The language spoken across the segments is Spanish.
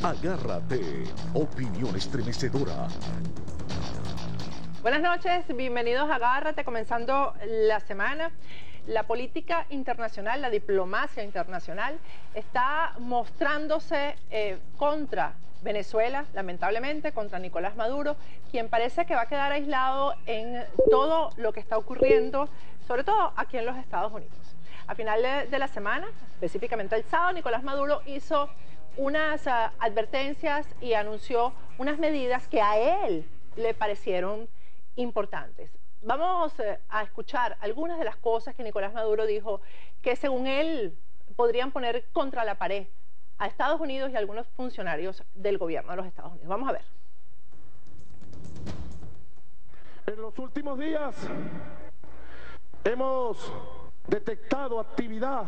Agárrate, opinión estremecedora. Buenas noches, bienvenidos a Agárrate, comenzando la semana. La política internacional, la diplomacia internacional está mostrándose contra Venezuela, lamentablemente, contra Nicolás Maduro, quien parece que va a quedar aislado en todo lo que está ocurriendo, sobre todo aquí en los Estados Unidos. A final de la semana, específicamente el sábado, Nicolás Maduro hizo unas advertencias y anunció unas medidas que a él le parecieron importantes. Vamos a escuchar algunas de las cosas que Nicolás Maduro dijo que según él podrían poner contra la pared a Estados Unidos y a algunos funcionarios del gobierno de los Estados Unidos. Vamos a ver. En los últimos días hemos detectado actividad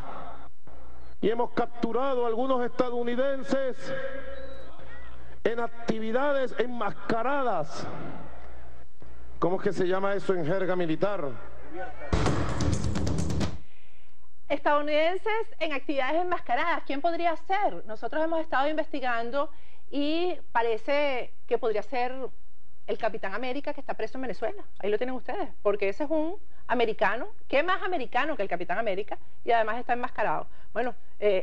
y hemos capturado a algunos estadounidenses en actividades enmascaradas. ¿Cómo es que se llama eso en jerga militar? Estadounidenses en actividades enmascaradas. ¿Quién podría ser? Nosotros hemos estado investigando y parece que podría ser el Capitán América que está preso en Venezuela. Ahí lo tienen ustedes, porque ese es un americano. ¿Qué más americano que el Capitán América? Y además está enmascarado. Bueno,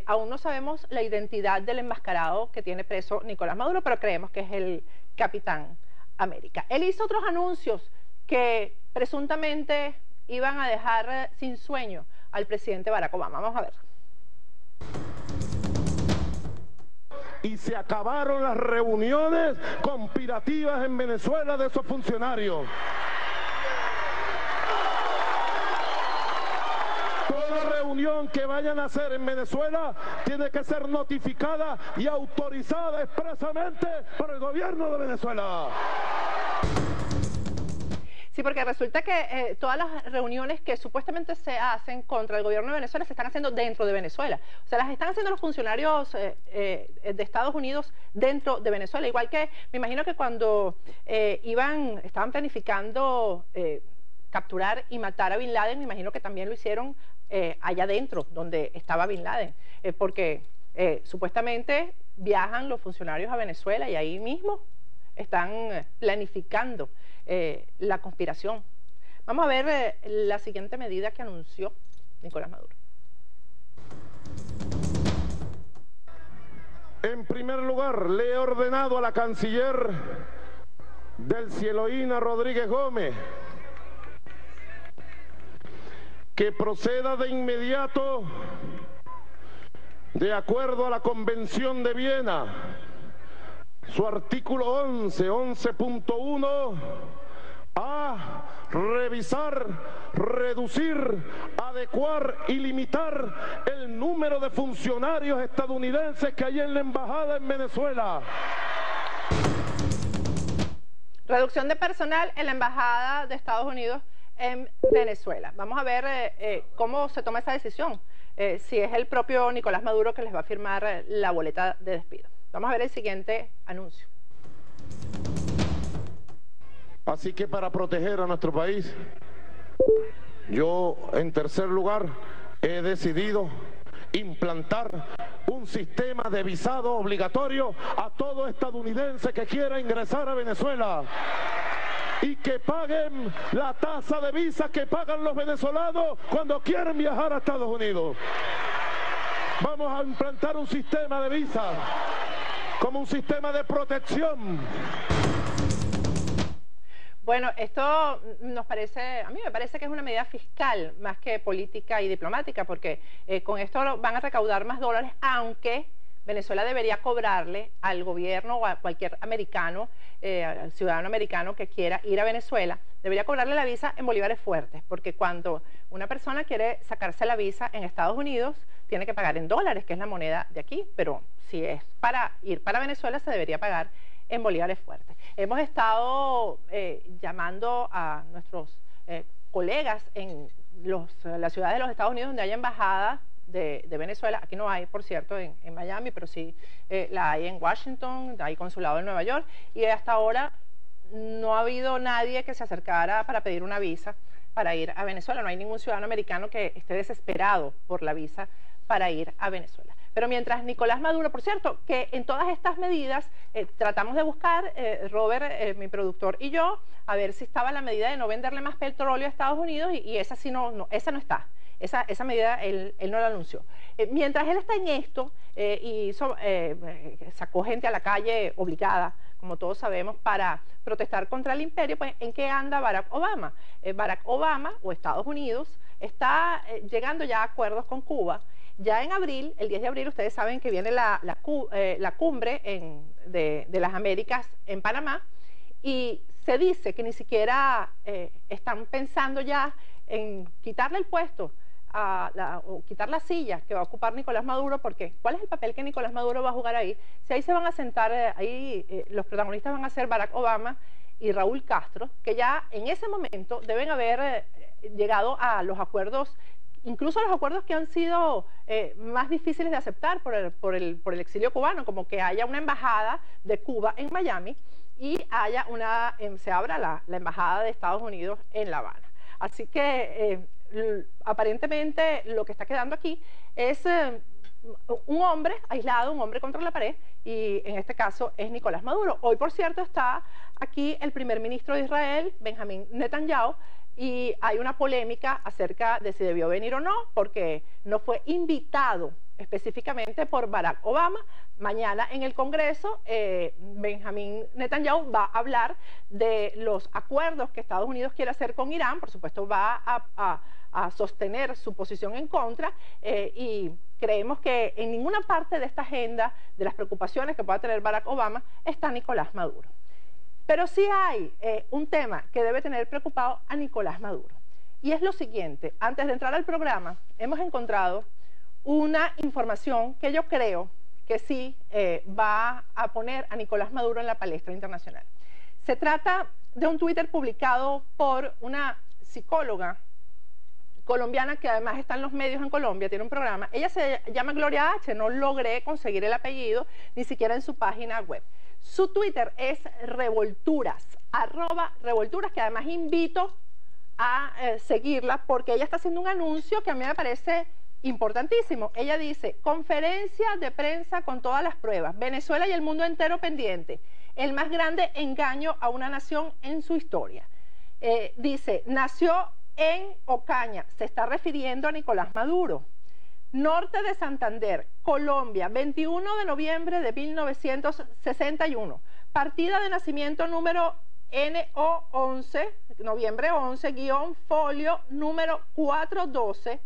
aún no sabemos la identidad del enmascarado que tiene preso Nicolás Maduro, pero creemos que es el Capitán América. Él hizo otros anuncios que presuntamente iban a dejar sin sueño al presidente Barack Obama. Vamos a ver. Y se acabaron las reuniones conspirativas en Venezuela de esos funcionarios. Toda reunión que vayan a hacer en Venezuela tiene que ser notificada y autorizada expresamente por el gobierno de Venezuela. Sí, porque resulta que todas las reuniones que supuestamente se hacen contra el gobierno de Venezuela se están haciendo dentro de Venezuela. O sea, las están haciendo los funcionarios de Estados Unidos dentro de Venezuela. Igual que, me imagino que cuando estaban planificando capturar y matar a Bin Laden, me imagino que también lo hicieron allá adentro, donde estaba Bin Laden. Porque supuestamente viajan los funcionarios a Venezuela y ahí mismo están planificando la conspiración. Vamos a ver la siguiente medida que anunció Nicolás Maduro. En primer lugar, le he ordenado a la canciller Delcy Rodríguez Gómez que proceda de inmediato, de acuerdo a la Convención de Viena, su artículo 11.1, a revisar, reducir, adecuar y limitar el número de funcionarios estadounidenses que hay en la embajada en Venezuela. Reducción de personal en la embajada de Estados Unidos en Venezuela. Vamos a ver cómo se toma esa decisión, si es el propio Nicolás Maduro que les va a firmar la boleta de despido. Vamos a ver el siguiente anuncio. Así que para proteger a nuestro país, yo en tercer lugar he decidido implantar un sistema de visado obligatorio a todo estadounidense que quiera ingresar a Venezuela y que paguen la tasa de visa que pagan los venezolanos cuando quieren viajar a Estados Unidos. Vamos a implantar un sistema de visa como un sistema de protección. Bueno, esto nos parece, a mí me parece que es una medida fiscal más que política y diplomática, porque con esto van a recaudar más dólares, aunque Venezuela debería cobrarle al gobierno o a cualquier americano, al ciudadano americano que quiera ir a Venezuela, debería cobrarle la visa en bolívares fuertes, porque cuando una persona quiere sacarse la visa en Estados Unidos, tiene que pagar en dólares, que es la moneda de aquí, pero si es para ir para Venezuela se debería pagar en bolívares fuertes. Hemos estado llamando a nuestros colegas en las ciudades de los Estados Unidos donde hay embajada de Venezuela. Aquí no hay, por cierto, en Miami, pero sí la hay en Washington, hay consulado en Nueva York, y hasta ahora no ha habido nadie que se acercara para pedir una visa para ir a Venezuela. No hay ningún ciudadano americano que esté desesperado por la visa para ir a Venezuela. Pero mientras Nicolás Maduro, por cierto, que en todas estas medidas tratamos de buscar, Robert, mi productor y yo, a ver si estaba la medida de no venderle más petróleo a Estados Unidos y esa sí esa no está. Esa medida él no la anunció. Mientras él está en esto y sacó gente a la calle obligada, como todos sabemos, para protestar contra el imperio, pues ¿en qué anda Barack Obama? Barack Obama o Estados Unidos está llegando ya a acuerdos con Cuba. Ya en abril, el 10 de abril, ustedes saben que viene la cumbre de las Américas en Panamá y se dice que ni siquiera están pensando ya en quitarle el puesto o quitar la silla que va a ocupar Nicolás Maduro, porque ¿cuál es el papel que Nicolás Maduro va a jugar ahí? Si ahí se van a sentar, los protagonistas van a ser Barack Obama y Raúl Castro, que ya en ese momento deben haber llegado a los acuerdos, incluso los acuerdos que han sido más difíciles de aceptar por el exilio cubano, como que haya una embajada de Cuba en Miami y se abra la embajada de Estados Unidos en La Habana. Así que aparentemente lo que está quedando aquí es un hombre aislado, un hombre contra la pared, y en este caso es Nicolás Maduro. Hoy, por cierto, está aquí el primer ministro de Israel, Benjamín Netanyahu, y hay una polémica acerca de si debió venir o no, porque no fue invitado específicamente por Barack Obama. Mañana en el Congreso, Benjamín Netanyahu va a hablar de los acuerdos que Estados Unidos quiere hacer con Irán. Por supuesto, va a sostener su posición en contra y creemos que en ninguna parte de esta agenda de las preocupaciones que pueda tener Barack Obama está Nicolás Maduro. Pero sí hay un tema que debe tener preocupado a Nicolás Maduro, y es lo siguiente. Antes de entrar al programa, hemos encontrado una información que yo creo que sí va a poner a Nicolás Maduro en la palestra internacional. Se trata de un Twitter publicado por una psicóloga colombiana que además está en los medios en Colombia, tiene un programa. Ella se llama Gloria H., no logré conseguir el apellido, ni siquiera en su página web. Su Twitter es Revolturas, @Revolturas, que además invito a seguirla porque ella está haciendo un anuncio que a mí me parece importantísimo. Ella dice: conferencia de prensa con todas las pruebas, Venezuela y el mundo entero pendiente, el más grande engaño a una nación en su historia. Dice: nació en Ocaña, se está refiriendo a Nicolás Maduro. Norte de Santander, Colombia, 21 de noviembre de 1961. Partida de nacimiento número NO11, noviembre 11, guión folio número 412,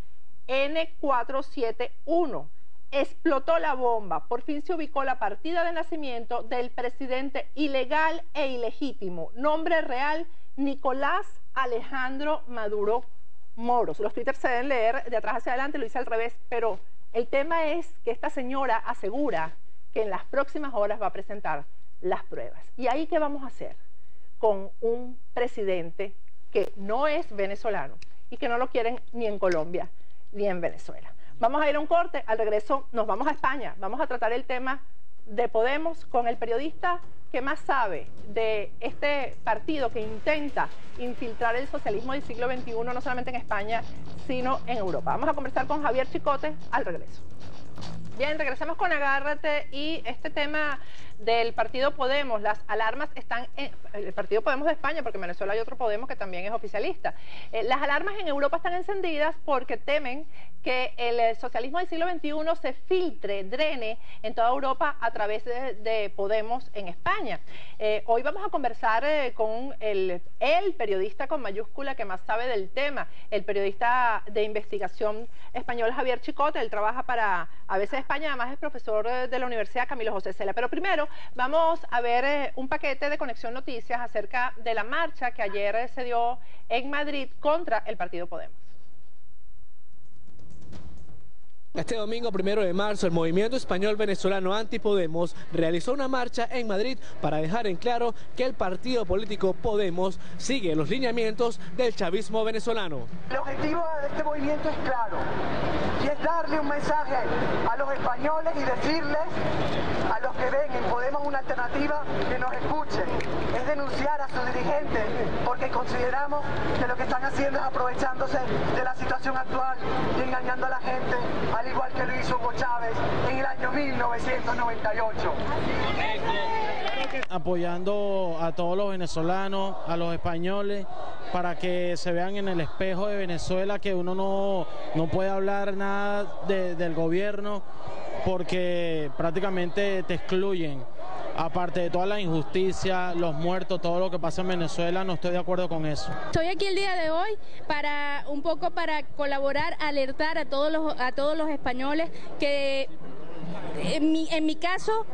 N471. Explotó la bomba. Por fin se ubicó la partida de nacimiento del presidente ilegal e ilegítimo. Nombre real: Nicolás Alejandro Maduro Moros. Los twitters se deben leer de atrás hacia adelante, lo hice al revés, pero el tema es que esta señora asegura que en las próximas horas va a presentar las pruebas. ¿Y ahí qué vamos a hacer con un presidente que no es venezolano y que no lo quieren ni en Colombia ni en Venezuela? Vamos a ir a un corte, al regreso nos vamos a España, vamos a tratar el tema de Podemos con el periodista que más sabe de este partido que intenta infiltrar el socialismo del siglo XXI, no solamente en España, sino en Europa. Vamos a conversar con Javier Chicote al regreso. Bien, regresamos con Agárrate y este tema del partido Podemos. Las alarmas están en el partido Podemos de España, porque en Venezuela hay otro Podemos que también es oficialista. Las alarmas en Europa están encendidas porque temen que el socialismo del siglo XXI se filtre, drene en toda Europa a través de Podemos en España. Hoy vamos a conversar con el periodista con mayúscula que más sabe del tema, el periodista de investigación español Javier Chicote. Él trabaja para ABC España, además es profesor de la Universidad Camilo José Cela. Pero primero vamos a ver un paquete de Conexión Noticias acerca de la marcha que ayer se dio en Madrid contra el partido Podemos. Este domingo 1 de marzo, el movimiento español venezolano Antipodemos realizó una marcha en Madrid para dejar en claro que el partido político Podemos sigue los lineamientos del chavismo venezolano. El objetivo de este movimiento es claro, y es darle un mensaje a los españoles y decirles a los que que ven en Podemos una alternativa, que nos escuchen. Es denunciar a sus dirigentes, porque consideramos que lo que están haciendo es aprovechándose de la situación actual y engañando a la gente, al igual que lo hizo Hugo Chávez en el año 1998. Apoyando a todos los venezolanos, a los españoles, para que se vean en el espejo de Venezuela que uno no puede hablar nada del gobierno porque prácticamente te excluyen. Aparte de toda la injusticia, los muertos, todo lo que pasa en Venezuela, no estoy de acuerdo con eso. Estoy aquí el día de hoy para colaborar, alertar a todos los españoles que en mi caso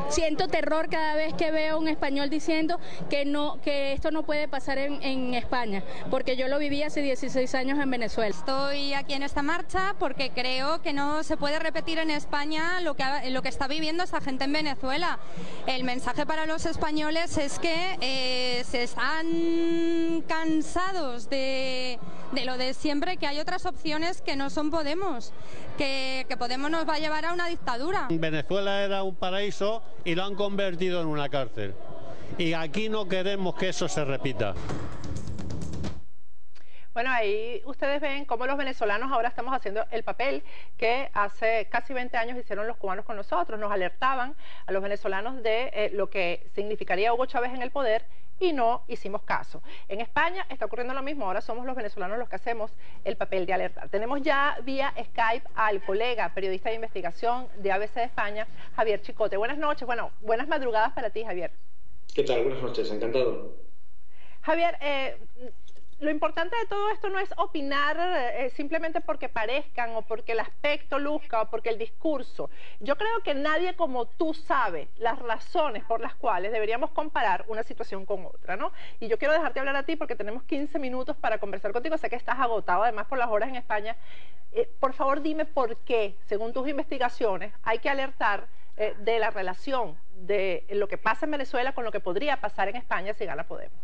siento terror cada vez que veo a un español diciendo que esto no puede pasar en España, porque yo lo viví hace 16 años en Venezuela. Estoy aquí en esta marcha porque creo que no se puede repetir en España lo que está viviendo esta gente en Venezuela. El mensaje para los españoles es que se están cansados de lo de siempre, que hay otras opciones que no son Podemos, que Podemos nos va a llevar a una dictadura. Venezuela era un paraíso y lo han convertido en una cárcel. Y aquí no queremos que eso se repita. Bueno, ahí ustedes ven cómo los venezolanos ahora estamos haciendo el papel que hace casi 20 años hicieron los cubanos con nosotros. Nos alertaban a los venezolanos de lo que significaría Hugo Chávez en el poder y no hicimos caso. En España está ocurriendo lo mismo, ahora somos los venezolanos los que hacemos el papel de alertar. Tenemos ya vía Skype al colega periodista de investigación de ABC de España, Javier Chicote. Buenas noches, bueno, buenas madrugadas para ti, Javier. ¿Qué tal? Buenas noches, encantado. Javier, lo importante de todo esto no es opinar simplemente porque parezcan o porque el aspecto luzca o porque el discurso. Yo creo que nadie como tú sabe las razones por las cuales deberíamos comparar una situación con otra, ¿no? Y yo quiero dejarte hablar a ti porque tenemos 15 minutos para conversar contigo. Sé que estás agotado además por las horas en España. Por favor, dime por qué, según tus investigaciones, hay que alertar de la relación de lo que pasa en Venezuela con lo que podría pasar en España si gana Podemos.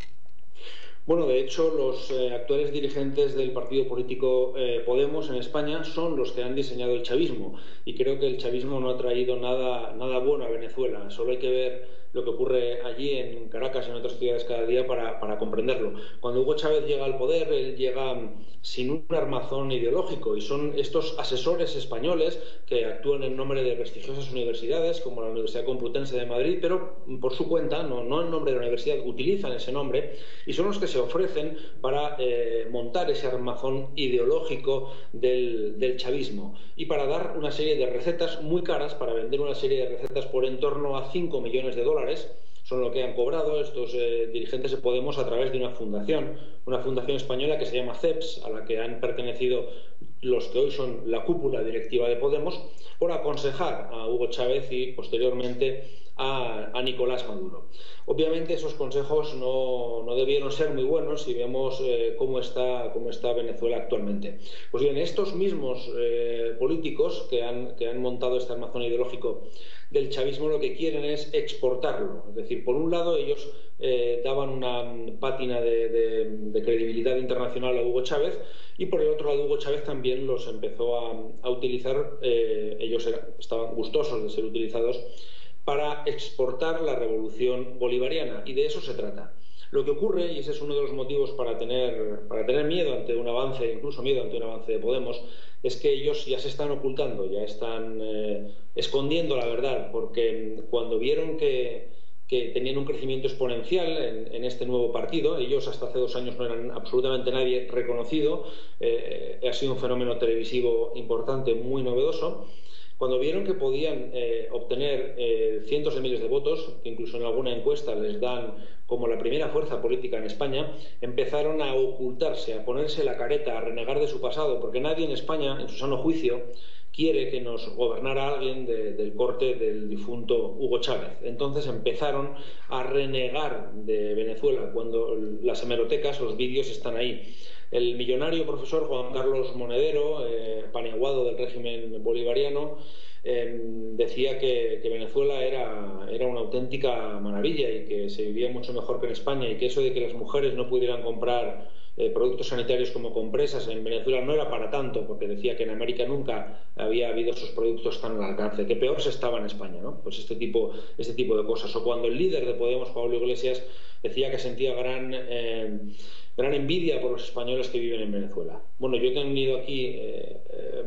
Bueno, de hecho, los actuales dirigentes del partido político Podemos en España son los que han diseñado el chavismo, y creo que el chavismo no ha traído nada bueno a Venezuela. Solo hay que ver lo que ocurre allí en Caracas y en otras ciudades cada día para comprenderlo. Cuando Hugo Chávez llega al poder, él llega sin un armazón ideológico, y son estos asesores españoles que actúan en nombre de prestigiosas universidades como la Universidad Complutense de Madrid, pero por su cuenta, no en nombre de la universidad, utilizan ese nombre, y son los que se ofrecen para montar ese armazón ideológico del chavismo y para dar una serie de recetas muy caras, para vender una serie de recetas por en torno a 5 millones de dólares. Son lo que han cobrado estos dirigentes de Podemos a través de una fundación española que se llama CEPS, a la que han pertenecido los que hoy son la cúpula directiva de Podemos, por aconsejar a Hugo Chávez y posteriormente a Nicolás Maduro. Obviamente esos consejos no debieron ser muy buenos si vemos cómo está Venezuela actualmente. Pues bien, estos mismos políticos que han montado este armazón ideológico del chavismo lo que quieren es exportarlo. Es decir, por un lado ellos daban una pátina de credibilidad internacional a Hugo Chávez, y por el otro lado Hugo Chávez también los empezó a utilizar, ellos estaban gustosos de ser utilizados para exportar la revolución bolivariana, y de eso se trata. Lo que ocurre, y ese es uno de los motivos para tener miedo ante un avance, incluso miedo ante un avance de Podemos, es que ellos ya se están ocultando, ya están escondiendo la verdad, porque cuando vieron que tenían un crecimiento exponencial en este nuevo partido, ellos hasta hace 2 años no eran absolutamente nadie reconocido, ha sido un fenómeno televisivo importante, muy novedoso. Cuando vieron que podían obtener cientos de miles de votos, que incluso en alguna encuesta les dan como la primera fuerza política en España, empezaron a ocultarse, a ponerse la careta, a renegar de su pasado, porque nadie en España, en su sano juicio, quiere que nos gobernara alguien del corte del difunto Hugo Chávez. Entonces empezaron a renegar de Venezuela, cuando las hemerotecas, los vídeos están ahí. El millonario profesor Juan Carlos Monedero, paniaguado del régimen bolivariano, decía que Venezuela era una auténtica maravilla y que se vivía mucho mejor que en España, y que eso de que las mujeres no pudieran comprar productos sanitarios como compresas en Venezuela no era para tanto, porque decía que en América nunca había habido esos productos tan al alcance, que peor se estaba en España, ¿no? Pues este tipo de cosas. O cuando el líder de Podemos, Pablo Iglesias, decía que sentía gran envidia por los españoles que viven en Venezuela. Bueno, yo he tenido aquí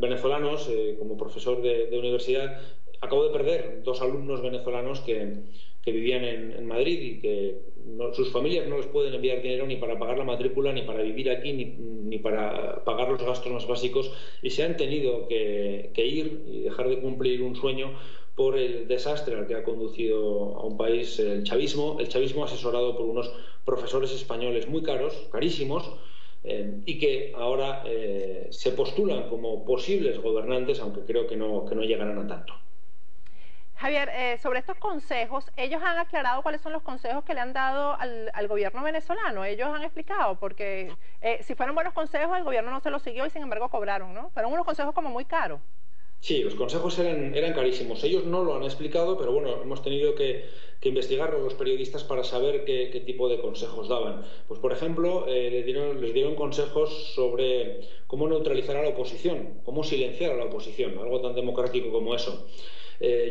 venezolanos como profesor de universidad. Acabo de perder 2 alumnos venezolanos que vivían en Madrid y que sus familias no les pueden enviar dinero ni para pagar la matrícula, ni para vivir aquí, ni para pagar los gastos más básicos, y se han tenido que ir y dejar de cumplir un sueño por el desastre al que ha conducido a un país el chavismo asesorado por unos profesores españoles muy caros, carísimos, y que ahora se postulan como posibles gobernantes, aunque creo que no llegarán a tanto. Javier, sobre estos consejos, ¿ellos han aclarado cuáles son los consejos que le han dado al gobierno venezolano? Ellos han explicado, porque si fueron buenos consejos, el gobierno no se los siguió y sin embargo cobraron, ¿no? Fueron unos consejos como muy caros. Sí, los consejos eran carísimos. Ellos no lo han explicado, pero bueno, hemos tenido que investigarlo los periodistas para saber qué tipo de consejos daban. Pues por ejemplo, les dieron consejos sobre cómo neutralizar a la oposición, cómo silenciar a la oposición, algo tan democrático como eso.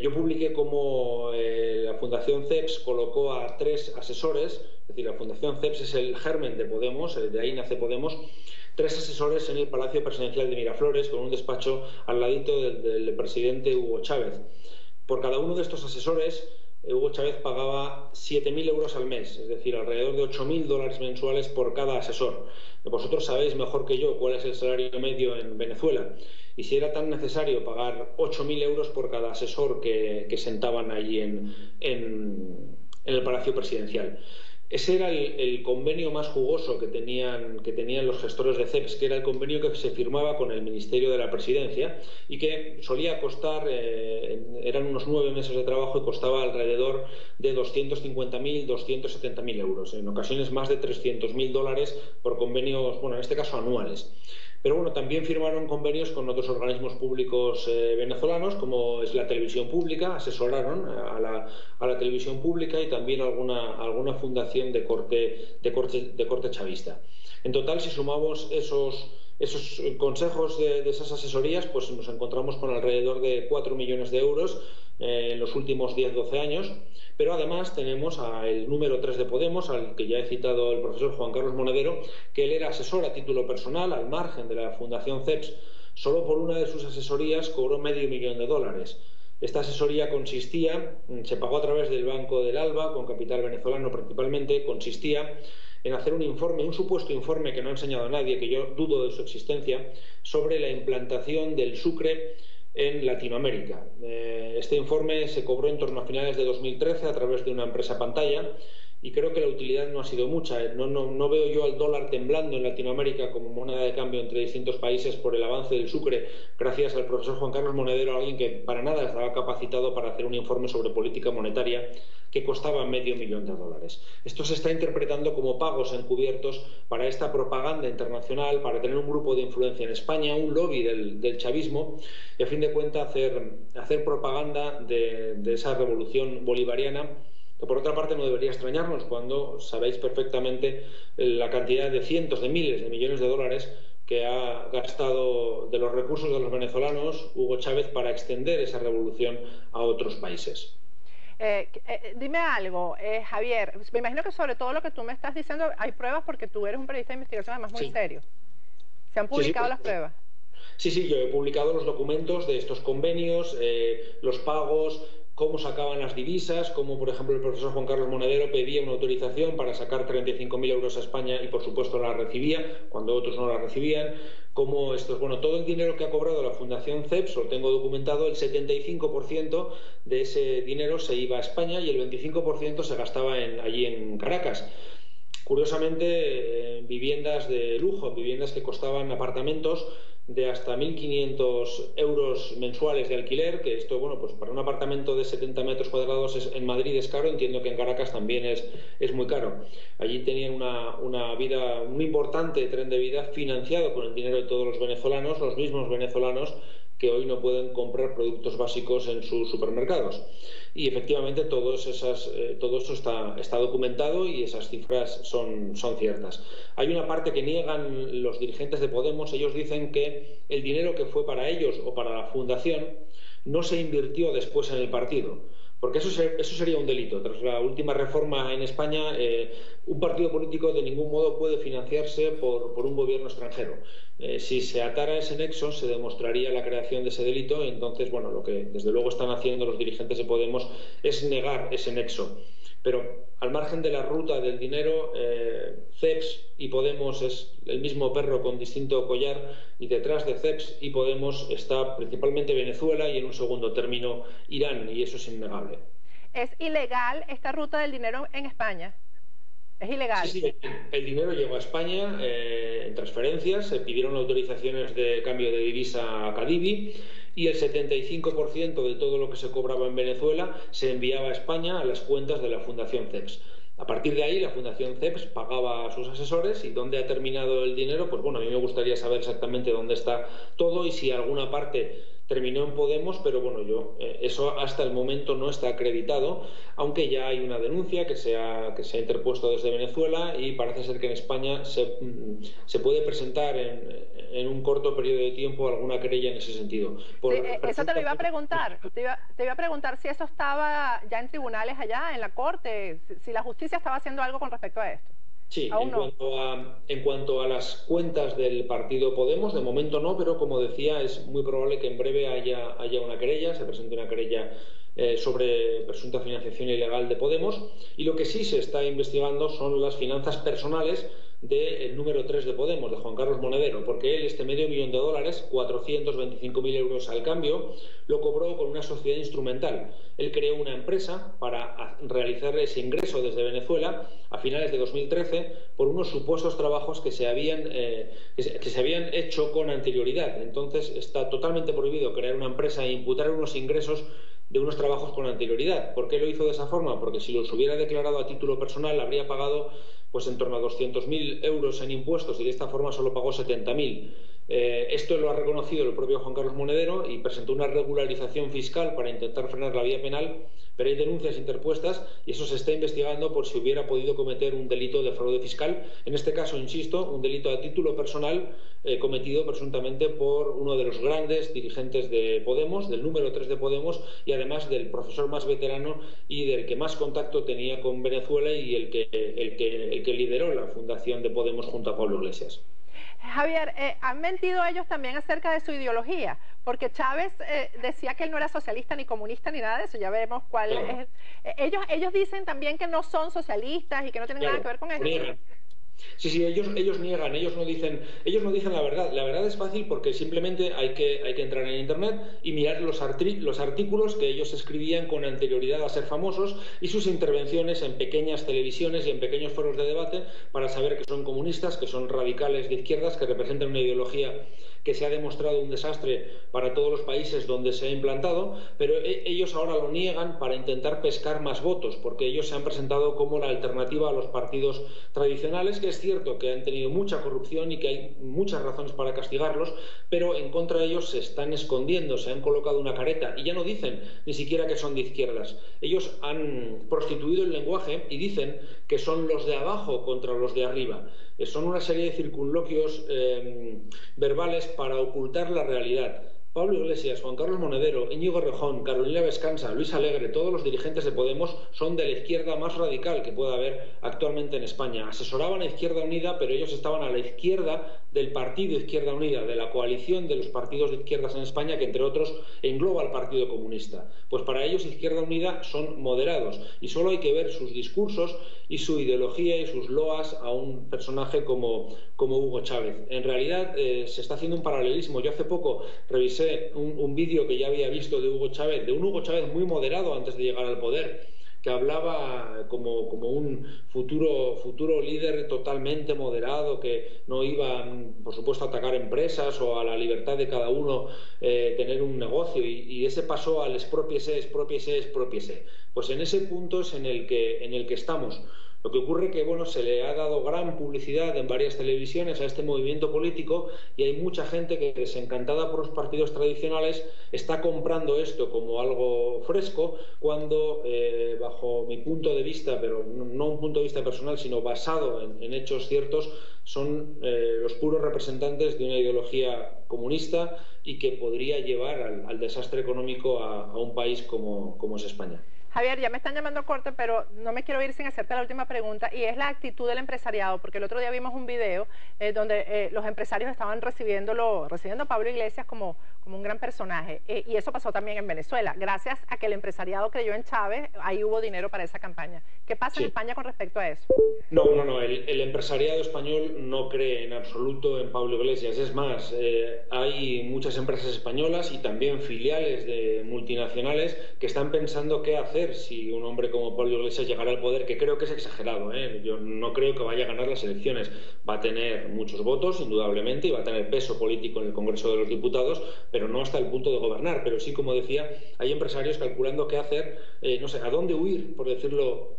Yo publiqué cómo la Fundación CEPS colocó a 3 asesores, es decir, la Fundación CEPS es el germen de Podemos, de ahí nace Podemos, 3 asesores en el Palacio Presidencial de Miraflores, con un despacho al ladito del presidente Hugo Chávez. Por cada uno de estos asesores, Hugo Chávez pagaba 7.000 euros al mes, es decir, alrededor de 8.000 dólares mensuales por cada asesor. Vosotros sabéis mejor que yo cuál es el salario medio en Venezuela. Y si era tan necesario pagar 8.000 euros por cada asesor que sentaban allí en el Palacio Presidencial. Ese era el convenio más jugoso que tenían los gestores de CEPS, que era el convenio que se firmaba con el Ministerio de la Presidencia y que solía costar, eran unos 9 meses de trabajo y costaba alrededor de 250.000, 270.000 euros, en ocasiones más de 300.000 dólares por convenios, bueno, en este caso anuales. Pero bueno, también firmaron convenios con otros organismos públicos venezolanos, como es la televisión pública, asesoraron a la televisión pública y también alguna fundación de corte chavista. En total, si sumamos esos consejos de esas asesorías, pues nos encontramos con alrededor de 4 millones de euros en los últimos 10-12 años. Pero además tenemos al número 3 de Podemos, al que ya he citado el profesor Juan Carlos Monedero, que él era asesor a título personal, al margen de la Fundación CEPS. Solo por una de sus asesorías cobró $500.000. Esta asesoría se pagó a través del Banco del Alba, con capital venezolano principalmente, consistía en hacer un supuesto informe que no ha enseñado a nadie, que yo dudo de su existencia, sobre la implantación del sucre en Latinoamérica. Este informe se cobró en torno a finales de 2013 a través de una empresa pantalla y creo que la utilidad no ha sido mucha. No veo yo al dólar temblando en Latinoamérica como moneda de cambio entre distintos países por el avance del sucre, gracias al profesor Juan Carlos Monedero, alguien que para nada estaba capacitado para hacer un informe sobre política monetaria que costaba $500.000. Esto se está interpretando como pagos encubiertos para esta propaganda internacional, para tener un grupo de influencia en España, un lobby del chavismo y a fin de cuentas hacer propaganda de esa revolución bolivariana, que por otra parte no debería extrañarnos cuando sabéis perfectamente la cantidad de cientos de miles de millones de dólares que ha gastado de los recursos de los venezolanos Hugo Chávez para extender esa revolución a otros países. Dime algo, Javier, me imagino que sobre todo lo que tú me estás diciendo hay pruebas porque tú eres un periodista de investigación además muy serio. ¿Se han publicado las pruebas? Sí, yo he publicado los documentos de estos convenios, los pagos, cómo sacaban las divisas, cómo por ejemplo el profesor Juan Carlos Monedero pedía una autorización para sacar 35.000 euros a España y por supuesto la recibía cuando otros no la recibían, cómo todo el dinero que ha cobrado la Fundación CEPS, lo tengo documentado, el 75% de ese dinero se iba a España y el 25% se gastaba allí en Caracas. Curiosamente, viviendas de lujo, viviendas que costaban apartamentos de hasta 1.500 euros mensuales de alquiler, que esto, pues para un apartamento de 70 metros cuadrados en Madrid es caro, entiendo que en Caracas también es muy caro. Allí tenían un importante tren de vida financiado con el dinero de todos los venezolanos, los mismos venezolanos que hoy no pueden comprar productos básicos en sus supermercados. Y efectivamente todo eso está documentado y esas cifras son ciertas. Hay una parte que niegan los dirigentes de Podemos. Ellos dicen que el dinero que fue para ellos o para la fundación no se invirtió después en el partido, porque eso sería un delito. Tras la última reforma en España, un partido político de ningún modo puede financiarse por un gobierno extranjero. Si se atara ese nexo, se demostraría la creación de ese delito. Entonces, bueno, lo que desde luego están haciendo los dirigentes de Podemos es negar ese nexo. Pero al margen de la ruta del dinero, CEPS y Podemos es el mismo perro con distinto collar, y detrás de CEPS y Podemos está principalmente Venezuela y en un segundo término Irán, y eso es innegable. ¿Es ilegal esta ruta del dinero en España? ¿Es ilegal? Sí, el dinero llegó a España en transferencias, se pidieron autorizaciones de cambio de divisa a Cadivi, y el 75% de todo lo que se cobraba en Venezuela se enviaba a España a las cuentas de la Fundación CEPS. A partir de ahí, la Fundación CEPS pagaba a sus asesores. ¿Y dónde ha terminado el dinero? Pues bueno, a mí me gustaría saber exactamente dónde está todo y si alguna parte terminó en Podemos, pero bueno, eso hasta el momento no está acreditado, aunque ya hay una denuncia que se ha interpuesto desde Venezuela, y parece ser que en España se puede presentar en un corto periodo de tiempo alguna querella en ese sentido. Eso te lo iba a preguntar. Te iba a preguntar si eso estaba ya en tribunales allá, en la Corte, si la justicia estaba haciendo algo con respecto a esto. Sí, en cuanto a las cuentas del partido Podemos, de momento no, pero como decía, es muy probable que en breve haya una querella, se presente una querella sobre presunta financiación ilegal de Podemos, y lo que sí se está investigando son las finanzas personales del número 3 de Podemos, de Juan Carlos Monedero, porque él este $500.000, 425.000 euros al cambio, lo cobró con una sociedad instrumental. Él creó una empresa para realizar ese ingreso desde Venezuela a finales de 2013 por unos supuestos trabajos que se habían hecho con anterioridad. Entonces está totalmente prohibido crear una empresa e imputar unos ingresos de unos trabajos con anterioridad. ¿Por qué lo hizo de esa forma? Porque si los hubiera declarado a título personal habría pagado pues en torno a 200.000 euros en impuestos, y de esta forma solo pagó 70.000. Esto lo ha reconocido el propio Juan Carlos Monedero y presentó una regularización fiscal para intentar frenar la vía penal, pero hay denuncias interpuestas y eso se está investigando por si hubiera podido cometer un delito de fraude fiscal. En este caso, insisto, un delito a título personal cometido presuntamente por uno de los grandes dirigentes de Podemos, del número 3 de Podemos, y además del profesor más veterano y del que más contacto tenía con Venezuela y el que lideró la fundación de Podemos junto a Pablo Iglesias. Javier, han mentido ellos también acerca de su ideología, porque Chávez decía que él no era socialista ni comunista ni nada de eso, ya vemos cuál es. Ellos dicen también que no son socialistas y que no tienen nada que ver con eso. Sí, ellos niegan, ellos no dicen la verdad. La verdad es fácil porque simplemente hay que entrar en internet y mirar los artículos que ellos escribían con anterioridad a ser famosos y sus intervenciones en pequeñas televisiones y en pequeños foros de debate para saber que son comunistas, que son radicales de izquierdas, que representan una ideología que se ha demostrado un desastre para todos los países donde se ha implantado, pero ellos ahora lo niegan para intentar pescar más votos, porque ellos se han presentado como la alternativa a los partidos tradicionales, que es cierto que han tenido mucha corrupción y que hay muchas razones para castigarlos, pero en contra de ellos se están escondiendo, se han colocado una careta y ya no dicen ni siquiera que son de izquierdas. Ellos han prostituido el lenguaje y dicen que son los de abajo contra los de arriba. Son una serie de circunloquios verbales para ocultar la realidad. Pablo Iglesias, Juan Carlos Monedero, Íñigo Errejón, Carolina Vescanza, Luis Alegre, todos los dirigentes de Podemos son de la izquierda más radical que pueda haber actualmente en España. Asesoraban a Izquierda Unida, pero ellos estaban a la izquierda del partido Izquierda Unida, de la coalición de los partidos de izquierdas en España, que entre otros engloba al Partido Comunista. Pues para ellos Izquierda Unida son moderados y solo hay que ver sus discursos y su ideología y sus loas a un personaje como Hugo Chávez. En realidad se está haciendo un paralelismo. Yo hace poco revisé un vídeo que ya había visto de Hugo Chávez, de un Hugo Chávez muy moderado antes de llegar al poder, que hablaba como un futuro líder totalmente moderado, que no iba, por supuesto, a atacar empresas o a la libertad de cada uno tener un negocio, y ese pasó al expropiese. Pues en ese punto es en el que estamos. Lo que ocurre que, bueno, se le ha dado gran publicidad en varias televisiones a este movimiento político y hay mucha gente que, desencantada por los partidos tradicionales, está comprando esto como algo fresco, cuando, bajo mi punto de vista, pero no un punto de vista personal, sino basado en hechos ciertos, son los puros representantes de una ideología comunista y que podría llevar al desastre económico a un país como es España. Javier, ya me están llamando a corte, pero no me quiero ir sin hacerte la última pregunta, y es la actitud del empresariado, porque el otro día vimos un video donde los empresarios estaban recibiendo a Pablo Iglesias como un gran personaje, y eso pasó también en Venezuela. Gracias a que el empresariado creyó en Chávez, ahí hubo dinero para esa campaña. ¿Qué pasa en España con respecto a eso? No, el empresariado español no cree en absoluto en Pablo Iglesias. Es más, hay muchas empresas españolas y también filiales de multinacionales que están pensando qué hacer si un hombre como Pablo Iglesias llegara al poder, que creo que es exagerado, Yo no creo que vaya a ganar las elecciones. Va a tener muchos votos, indudablemente, y va a tener peso político en el Congreso de los Diputados, pero no hasta el punto de gobernar. Pero sí, como decía, hay empresarios calculando qué hacer, no sé, a dónde huir, por decirlo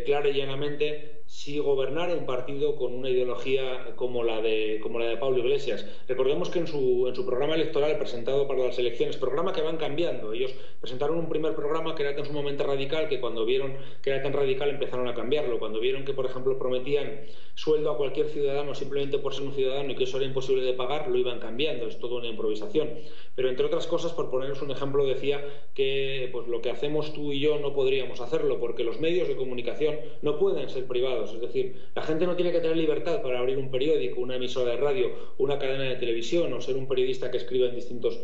claro y llanamente, si gobernara un partido con una ideología como la de Pablo Iglesias. Recordemos que en su programa electoral presentado para las elecciones, programa que van cambiando, ellos presentaron un primer programa que era tan sumamente radical que cuando vieron que era tan radical empezaron a cambiarlo. Cuando vieron que, por ejemplo, prometían sueldo a cualquier ciudadano simplemente por ser un ciudadano y que eso era imposible de pagar, lo iban cambiando. Es toda una improvisación. Pero, entre otras cosas, por poneros un ejemplo, decía que pues lo que hacemos tú y yo no podríamos hacerlo porque los medios de comunicación no pueden ser privados. Es decir, la gente no tiene que tener libertad para abrir un periódico, una emisora de radio, una cadena de televisión o ser un periodista que escriba en distintos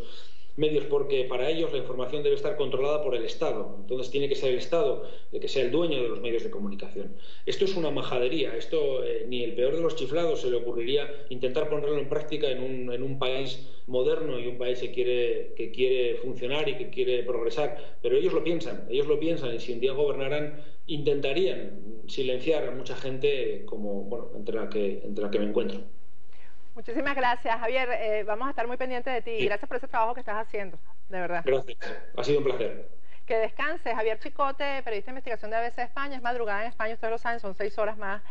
medios, porque para ellos la información debe estar controlada por el Estado. Entonces tiene que ser el Estado el que sea el dueño de los medios de comunicación. Esto es una majadería. Esto ni el peor de los chiflados se le ocurriría intentar ponerlo en práctica en un país moderno y un país que quiere funcionar y que quiere progresar. Pero ellos lo piensan y si un día gobernaran intentarían silenciar a mucha gente entre la que me encuentro. Muchísimas gracias, Javier. Vamos a estar muy pendientes de ti y gracias por ese trabajo que estás haciendo, de verdad. Gracias, ha sido un placer. Que descanse. Javier Chicote, periodista de investigación de ABC España. Es madrugada en España, ustedes lo saben, son 6 horas más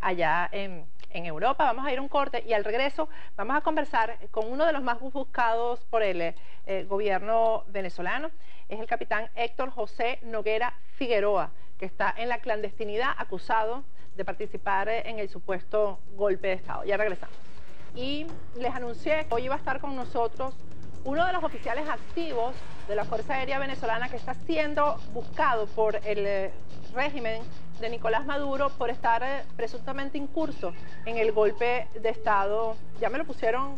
allá en Europa. Vamos a ir a un corte y al regreso vamos a conversar con uno de los más buscados por el gobierno venezolano. Es el capitán Héctor José Noguera Figueroa, que está en la clandestinidad acusado de participar en el supuesto golpe de Estado. Ya regresamos. Y les anuncié que hoy iba a estar con nosotros uno de los oficiales activos de la Fuerza Aérea Venezolana que está siendo buscado por el régimen de Nicolás Maduro por estar presuntamente incurso en el golpe de Estado. Ya me lo pusieron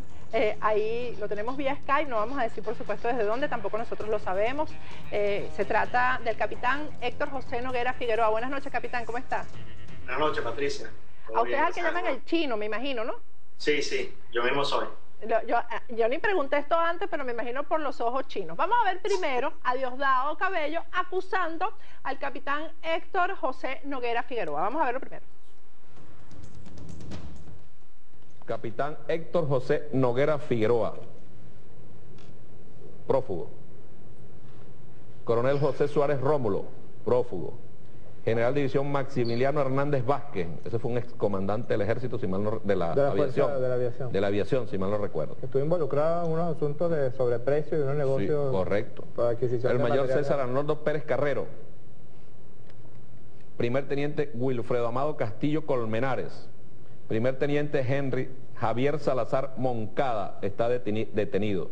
ahí, lo tenemos vía Skype, no vamos a decir por supuesto desde dónde, tampoco nosotros lo sabemos. Se trata del capitán Héctor José Noguera Figueroa. Buenas noches, capitán, ¿cómo está? Buenas noches, Patricia. A usted es al que llaman el chino, me imagino, ¿no? Sí, yo mismo soy. Yo ni pregunté esto antes, pero me imagino por los ojos chinos. Vamos a ver primero a Diosdado Cabello acusando al capitán Héctor José Noguera Figueroa. Vamos a verlo primero. Capitán Héctor José Noguera Figueroa, prófugo. Coronel José Suárez Rómulo, prófugo. General División Maximiliano Hernández Vázquez, ese fue un excomandante del ejército, si mal no, de la aviación, si mal no recuerdo. Estuvo involucrado en unos asuntos de sobreprecio y unos negocios. Sí, correcto. Para adquisición el de mayor material. César Arnoldo Pérez Carrero. Primer teniente Wilfredo Amado Castillo Colmenares. Primer teniente Henry Javier Salazar Moncada está detenido.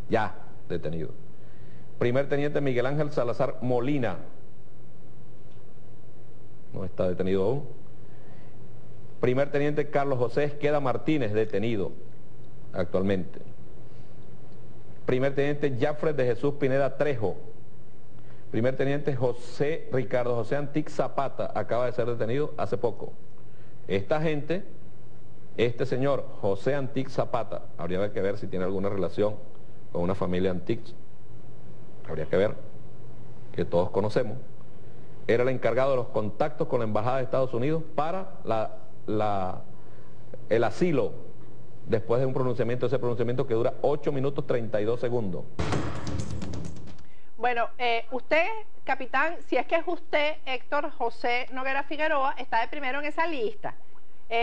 Ya, detenido. Primer teniente Miguel Ángel Salazar Molina. No está detenido aún. Primer teniente Carlos José Esqueda Martínez, detenido actualmente. Primer teniente Jafres de Jesús Pineda Trejo. Primer teniente Ricardo José Antic Zapata, acaba de ser detenido hace poco. Esta gente, este señor José Antic Zapata, habría que ver si tiene alguna relación con una familia Antic, habría que ver, que todos conocemos. Era el encargado de los contactos con la Embajada de Estados Unidos para el asilo, después de un pronunciamiento, ese pronunciamiento que dura 8 minutos 32 segundos. Bueno, usted capitán, si es que es usted, Héctor José Noguera Figueroa, está de primero en esa lista.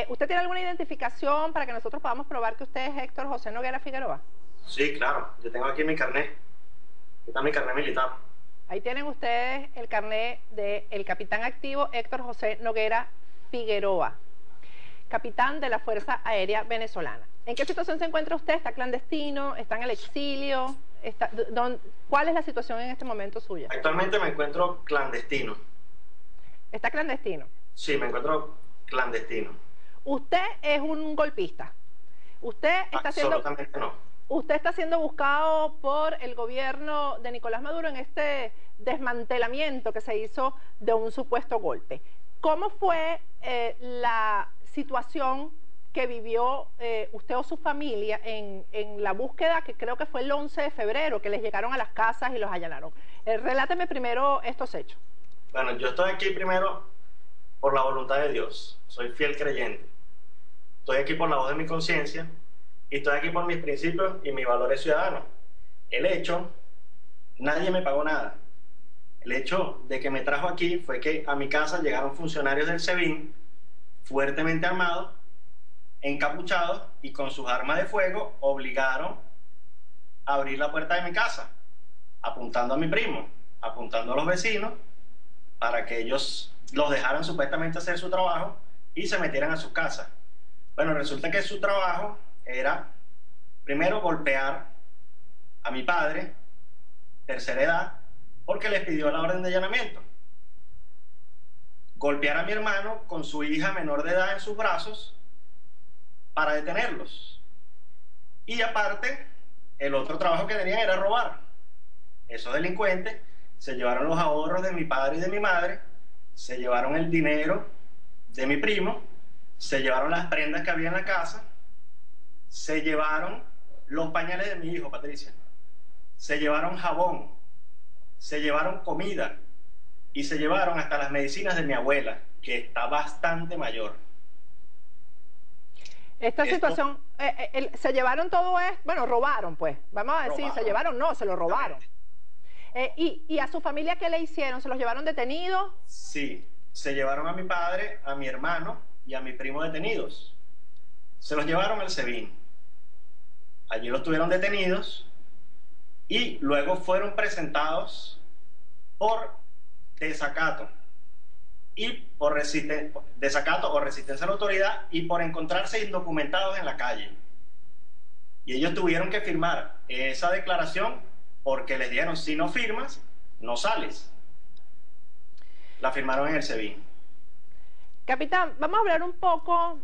¿Usted tiene alguna identificación para que nosotros podamos probar que usted es Héctor José Noguera Figueroa? Sí, claro. Yo tengo aquí mi carnet. Aquí está mi carnet militar. Ahí tienen ustedes el carnet del capitán activo Héctor José Noguera Figueroa, capitán de la Fuerza Aérea Venezolana. ¿En qué situación se encuentra usted? ¿Está clandestino? ¿Está en el exilio? ¿Cuál es la situación en este momento suya? Actualmente me encuentro clandestino. ¿Está clandestino? Sí, me encuentro clandestino. Usted es un golpista. Usted está siendo... Absolutamente no. Usted está siendo buscado por el gobierno de Nicolás Maduro en este desmantelamiento que se hizo de un supuesto golpe. ¿Cómo fue la situación que vivió usted o su familia en la búsqueda, que creo que fue el 11 de febrero, que les llegaron a las casas y los allanaron? Reláteme primero estos hechos. Bueno, yo estoy aquí primero por la voluntad de Dios. Soy fiel creyente. Estoy aquí por la voz de mi conciencia y estoy aquí por mis principios y mis valores ciudadanos. El hecho, nadie me pagó nada. El hecho de que me trajo aquí fue que a mi casa llegaron funcionarios del SEBIN fuertemente armados, encapuchados y con sus armas de fuego obligaron a abrir la puerta de mi casa, apuntando a mi primo, apuntando a los vecinos para que ellos los dejaran supuestamente hacer su trabajo y se metieran a sus casas. Bueno, resulta que su trabajo era primero golpear a mi padre, tercera edad, porque les pidió la orden de allanamiento. Golpear a mi hermano con su hija menor de edad en sus brazos para detenerlos. Y aparte, el otro trabajo que tenían era robar. Esos delincuentes se llevaron los ahorros de mi padre y de mi madre, se llevaron el dinero de mi primo, se llevaron las prendas que había en la casa, se llevaron los pañales de mi hijo, Patricia, se llevaron jabón, se llevaron comida y se llevaron hasta las medicinas de mi abuela, que está bastante mayor. Esta situación, se llevaron todo esto, bueno, robaron pues, vamos a decir, se llevaron, no, se lo robaron. ¿Y a su familia qué le hicieron? ¿Se los llevaron detenidos? Sí, se llevaron a mi padre, a mi hermano y a mi primo detenidos. Se los llevaron al SEBIN. Allí los tuvieron detenidos y luego fueron presentados por desacato y por desacato o resistencia a la autoridad y por encontrarse indocumentados en la calle. Y ellos tuvieron que firmar esa declaración porque les dijeron, si no firmas, no sales. La firmaron en el SEBIN. Capitán, vamos a hablar un poco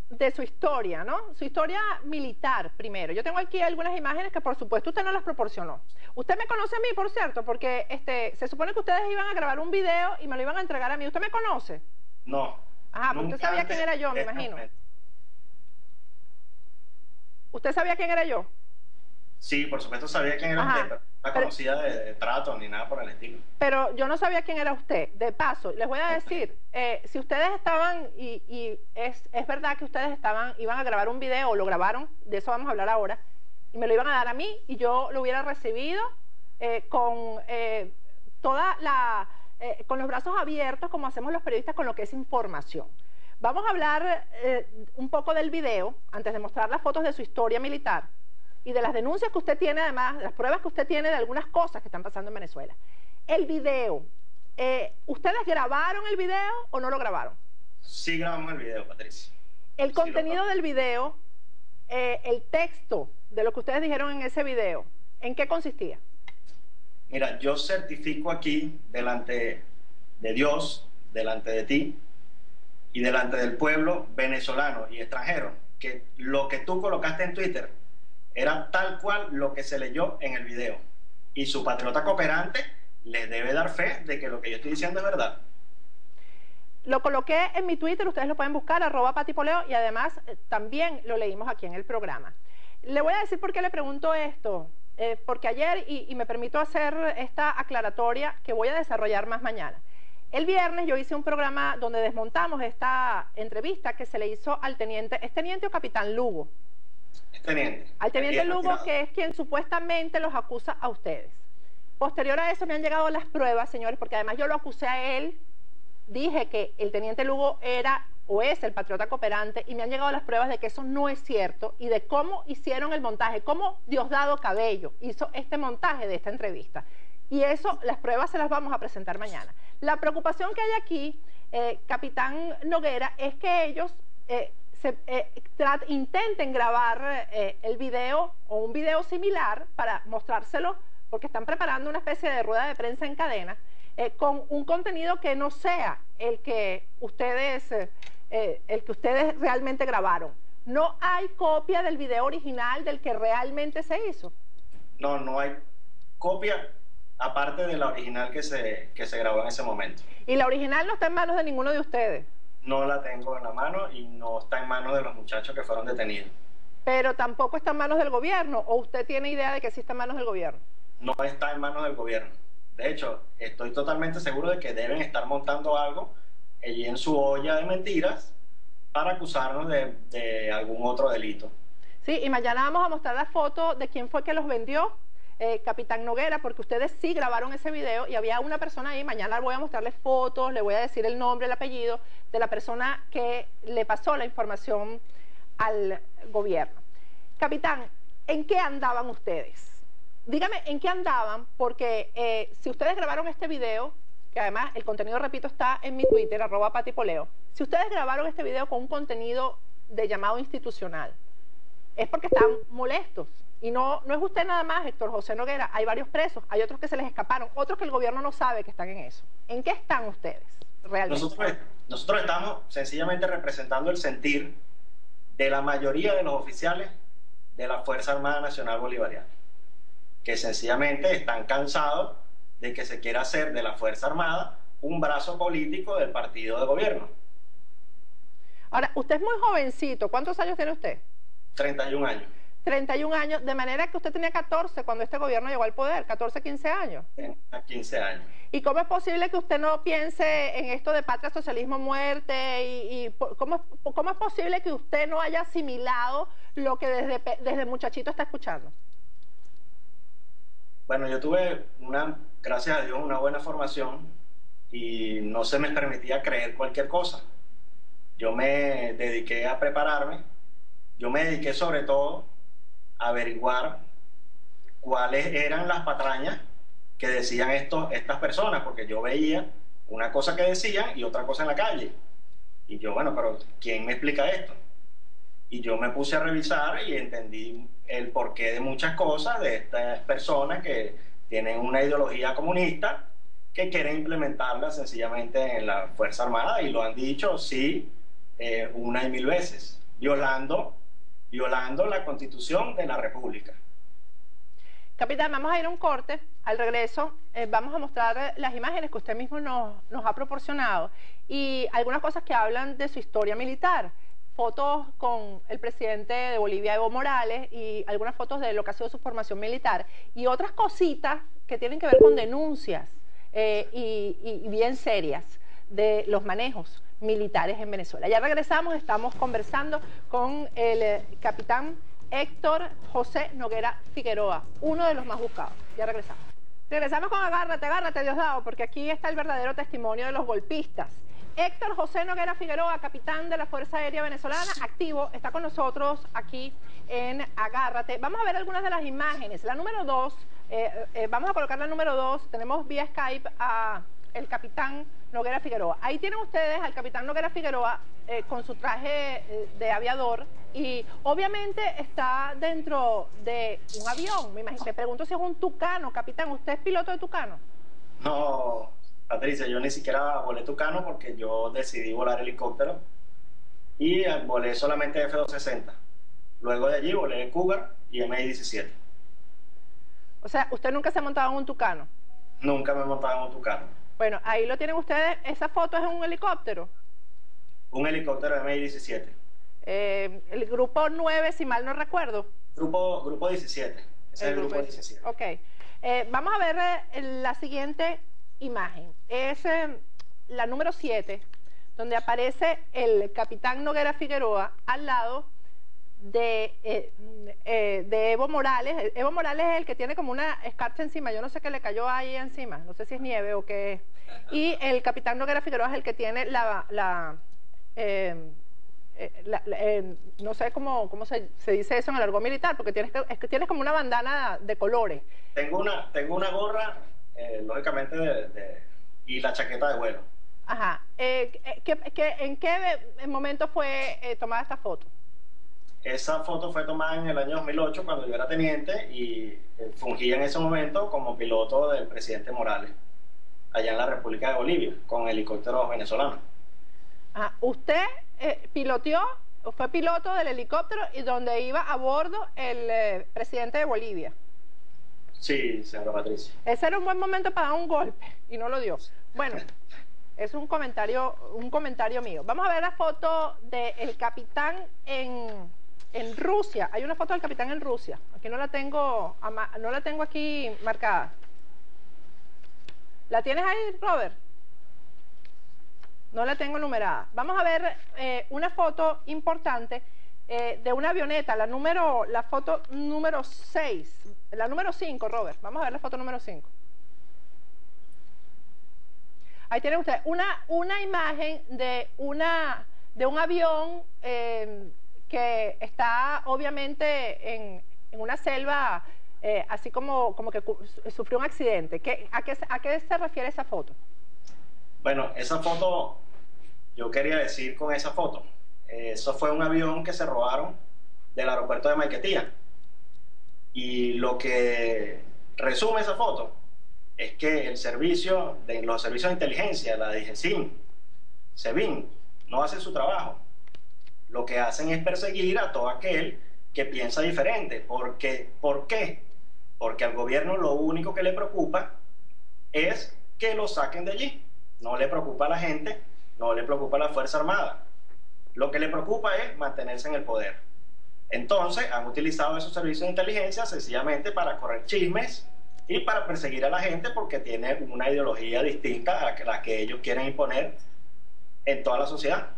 de su historia, ¿no? Su historia militar primero. Yo tengo aquí algunas imágenes que por supuesto usted no las proporcionó. Usted me conoce a mí, por cierto, porque se supone que ustedes iban a grabar un video y me lo iban a entregar a mí. ¿Usted me conoce? No. Ajá, pues usted sabía quién era yo, me imagino. ¿Usted sabía quién era yo? Sí, por supuesto sabía quién era usted, pero no conocía de trato ni nada por el estilo. Pero yo no sabía quién era usted. De paso, les voy a decir, si ustedes estaban, y es verdad que ustedes iban a grabar un video, o lo grabaron, de eso vamos a hablar ahora, y me lo iban a dar a mí, y yo lo hubiera recibido con con los brazos abiertos, como hacemos los periodistas con lo que es información. Vamos a hablar un poco del video, antes de mostrar las fotos de su historia militar, y de las denuncias que usted tiene, además, de las pruebas que usted tiene de algunas cosas que están pasando en Venezuela. El video, ¿ustedes grabaron el video o no lo grabaron? Sí grabamos el video, Patricia. El contenido del video, el texto de lo que ustedes dijeron en ese video, ¿en qué consistía? Mira, yo certifico aquí, delante de Dios, delante de ti, y delante del pueblo venezolano y extranjero, que lo que tú colocaste en Twitter era tal cual lo que se leyó en el video. Y su patriota cooperante les debe dar fe de que lo que yo estoy diciendo es verdad. Lo coloqué en mi Twitter, ustedes lo pueden buscar, @patipoleo, y además también lo leímos aquí en el programa. Le voy a decir por qué le pregunto esto, porque ayer, y me permito hacer esta aclaratoria que voy a desarrollar más mañana. El viernes yo hice un programa donde desmontamos esta entrevista que se le hizo al teniente, ¿es teniente o capitán Lugo? Teniente. Al teniente Lugo, que es quien supuestamente los acusa a ustedes. Posterior a eso me han llegado las pruebas, señores, porque además yo lo acusé a él, dije que el teniente Lugo era o es el patriota cooperante, y me han llegado las pruebas de que eso no es cierto y de cómo hicieron el montaje, cómo Diosdado Cabello hizo este montaje de esta entrevista. Y eso, las pruebas se las vamos a presentar mañana. La preocupación que hay aquí, capitán Noguera, es que ellos intenten grabar el video o un video similar para mostrárselo, porque están preparando una especie de rueda de prensa en cadena, con un contenido que no sea el que ustedes realmente grabaron. No hay copia del video original del que realmente se hizo. No hay copia aparte de la original que se grabó en ese momento. ¿Y la original no está en manos de ninguno de ustedes? No la tengo en la mano y no está en manos de los muchachos que fueron detenidos. Pero tampoco está en manos del gobierno, ¿o usted tiene idea de que sí está en manos del gobierno? No está en manos del gobierno. De hecho, estoy totalmente seguro de que deben estar montando algo allí en su olla de mentiras para acusarnos de algún otro delito. Sí, y mañana vamos a mostrar la foto de quién fue que los vendió, capitán Noguera, porque ustedes sí grabaron ese video y había una persona ahí. Mañana voy a mostrarles fotos, le voy a decir el nombre, el apellido de la persona que le pasó la información al gobierno. Capitán, ¿en qué andaban ustedes? Dígame en qué andaban, porque si ustedes grabaron este video, que además el contenido, repito, está en mi Twitter, @patipoleo, si ustedes grabaron este video con un contenido de llamado institucional, es porque están molestos. Y no es usted nada más, Héctor José Noguera, hay varios presos, hay otros que se les escaparon, otros que el gobierno no sabe que están en eso. ¿En qué están ustedes realmente? Nosotros estamos sencillamente representando el sentir de la mayoría de los oficiales de la Fuerza Armada Nacional Bolivariana, que sencillamente están cansados de que se quiera hacer de la Fuerza Armada un brazo político del partido de gobierno. Ahora, usted es muy jovencito. ¿Cuántos años tiene usted? 31 años. 31 años, de manera que usted tenía 14 cuando este gobierno llegó al poder, 14, 15 años. 15 años. ¿Y cómo es posible que usted no piense en esto de patria, socialismo, muerte? ¿Cómo es posible que usted no haya asimilado lo que desde muchachito está escuchando? Bueno, yo tuve, gracias a Dios, una buena formación y no se me permitía creer cualquier cosa. Yo me dediqué a prepararme, yo me dediqué sobre todo a averiguar cuáles eran las patrañas que decían estas personas, porque yo veía una cosa que decían y otra cosa en la calle. Y yo, bueno, pero ¿quién me explica esto? Y yo me puse a revisar y entendí el porqué de muchas cosas de estas personas que tienen una ideología comunista que quieren implementarla sencillamente en la Fuerza Armada, y lo han dicho, sí, una y mil veces, violando la Constitución de la República. Capitán, vamos a ir a un corte. Al regreso vamos a mostrar las imágenes que usted mismo nos ha proporcionado y algunas cosas que hablan de su historia militar. Fotos con el presidente de Bolivia, Evo Morales, y algunas fotos de lo que ha sido su formación militar, y otras cositas que tienen que ver con denuncias y bien serias de los manejos militares en Venezuela. Ya regresamos, estamos conversando con el capitán Héctor José Noguera Figueroa, uno de los más buscados. Ya regresamos. Regresamos con Agárrate, Diosdado, porque aquí está el verdadero testimonio de los golpistas. Héctor José Noguera Figueroa, capitán de la Fuerza Aérea Venezolana, activo, está con nosotros aquí en Agárrate. Vamos a ver algunas de las imágenes. La número 2, vamos a colocar la número 2, tenemos vía Skype a el capitán Noguera Figueroa. Ahí tienen ustedes al capitán Noguera Figueroa con su traje de aviador, y obviamente está dentro de un avión. Me pregunto si es un Tucano. Capitán, ¿usted es piloto de Tucano? No, Patricia, yo ni siquiera volé Tucano porque yo decidí volar helicóptero y volé solamente F-260. Luego de allí volé Cougar y MI-17. O sea, ¿usted nunca se ha montado en un Tucano? Nunca me he montado en un Tucano. Bueno, ahí lo tienen ustedes. ¿Esa foto es un helicóptero? Un helicóptero MI-17. El grupo 9, si mal no recuerdo. Grupo 17. Ese es el grupo 17. Ok. Vamos a ver la siguiente imagen. Es la número 7, donde aparece el capitán Noguera Figueroa al lado de de Evo Morales. Evo Morales es el que tiene como una escarcha encima, yo no sé qué le cayó ahí encima, no sé si es nieve o qué es. Y el capitán Noguera Figueroa es el que tiene no sé cómo se dice eso en el argot militar, porque tienes como una bandana de colores. Tengo una gorra, lógicamente, y la chaqueta de vuelo. Ajá. ¿En qué momento fue tomada esta foto? Esa foto fue tomada en el año 2008, cuando yo era teniente y fungía en ese momento como piloto del presidente Morales, allá en la República de Bolivia, con helicópteros venezolanos. Usted fue piloto del helicóptero y donde iba a bordo el presidente de Bolivia. Sí, señora Patricia. Ese era un buen momento para dar un golpe y no lo dio. Bueno, es un comentario mío. Vamos a ver la foto del capitán en Rusia. Hay una foto del capitán en Rusia. Aquí no la tengo aquí marcada. ¿La tienes ahí, Robert? No la tengo numerada. Vamos a ver una foto importante de una avioneta, la foto número 6, la número 5, Robert. Vamos a ver la foto número 5. Ahí tienen ustedes una imagen de un avión que está obviamente en una selva, así como que sufrió un accidente. ¿A qué se refiere esa foto? Bueno, esa foto, yo quería decir con esa foto, eso fue un avión que se robaron del aeropuerto de Maiquetía. Y lo que resume esa foto es que los servicios de inteligencia, la DGCIN, SEBIN, no hacen su trabajo. Lo que hacen es perseguir a todo aquel que piensa diferente. ¿Por qué? Porque al gobierno lo único que le preocupa es que lo saquen de allí. No le preocupa a la gente, no le preocupa a la Fuerza Armada. Lo que le preocupa es mantenerse en el poder. Entonces han utilizado esos servicios de inteligencia sencillamente para correr chismes y para perseguir a la gente, porque tiene una ideología distinta a la que ellos quieren imponer en toda la sociedad.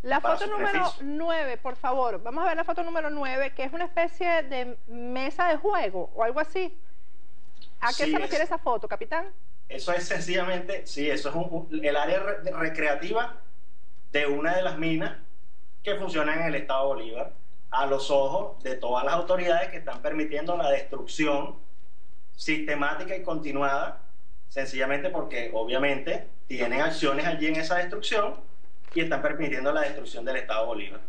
La foto número 9, por favor. Vamos a ver la foto número 9, que es una especie de mesa de juego o algo así. ¿A qué se refiere esa foto, capitán? Eso es sencillamente, eso es el área recreativa de una de las minas que funcionan en el estado Bolívar, a los ojos de todas las autoridades que están permitiendo la destrucción sistemática y continuada, sencillamente porque obviamente tienen acciones allí en esa destrucción y están permitiendo la destrucción del estado Bolívar.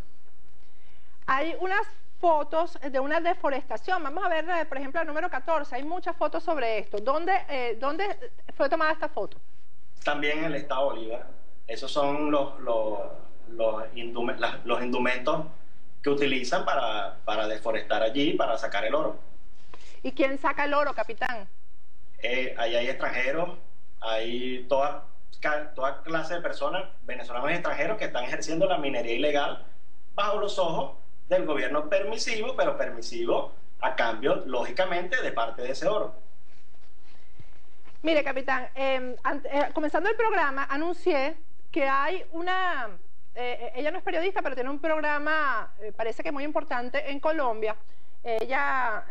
Hay unas fotos de una deforestación. Vamos a ver, por ejemplo, el número 14. Hay muchas fotos sobre esto. ¿Dónde fue tomada esta foto? También en el estado Bolívar. Esos son los indumentos que utilizan para deforestar allí, para sacar el oro. ¿Y quién saca el oro, capitán? Ahí hay extranjeros, hay toda clase de personas, venezolanos y extranjeros, que están ejerciendo la minería ilegal bajo los ojos del gobierno permisivo, pero permisivo a cambio, lógicamente, de parte de ese oro. Mire, capitán, comenzando el programa, anuncié que hay ella no es periodista, pero tiene un programa, parece que muy importante en Colombia. Ella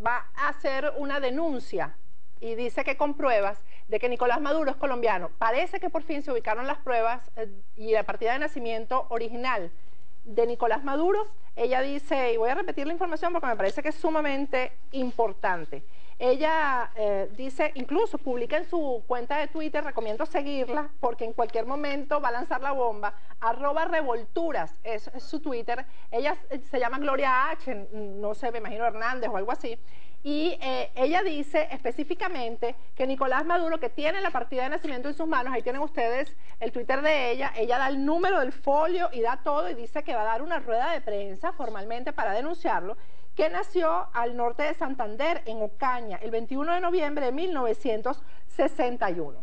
va a hacer una denuncia y dice que con pruebas de que Nicolás Maduro es colombiano. Parece que por fin se ubicaron las pruebas y la partida de nacimiento original de Nicolás Maduro. Ella dice, y voy a repetir la información porque me parece que es sumamente importante. Ella dice, incluso publica en su cuenta de Twitter, recomiendo seguirla porque en cualquier momento va a lanzar la bomba, @revolturas, es su Twitter. Ella se llama Gloria H, no sé, me imagino Hernández o algo así. Y ella dice específicamente que Nicolás Maduro, que tiene la partida de nacimiento en sus manos, ahí tienen ustedes el Twitter de ella da el número del folio y da todo y dice que va a dar una rueda de prensa formalmente para denunciarlo, que nació al norte de Santander, en Ocaña, el 21 de noviembre de 1961.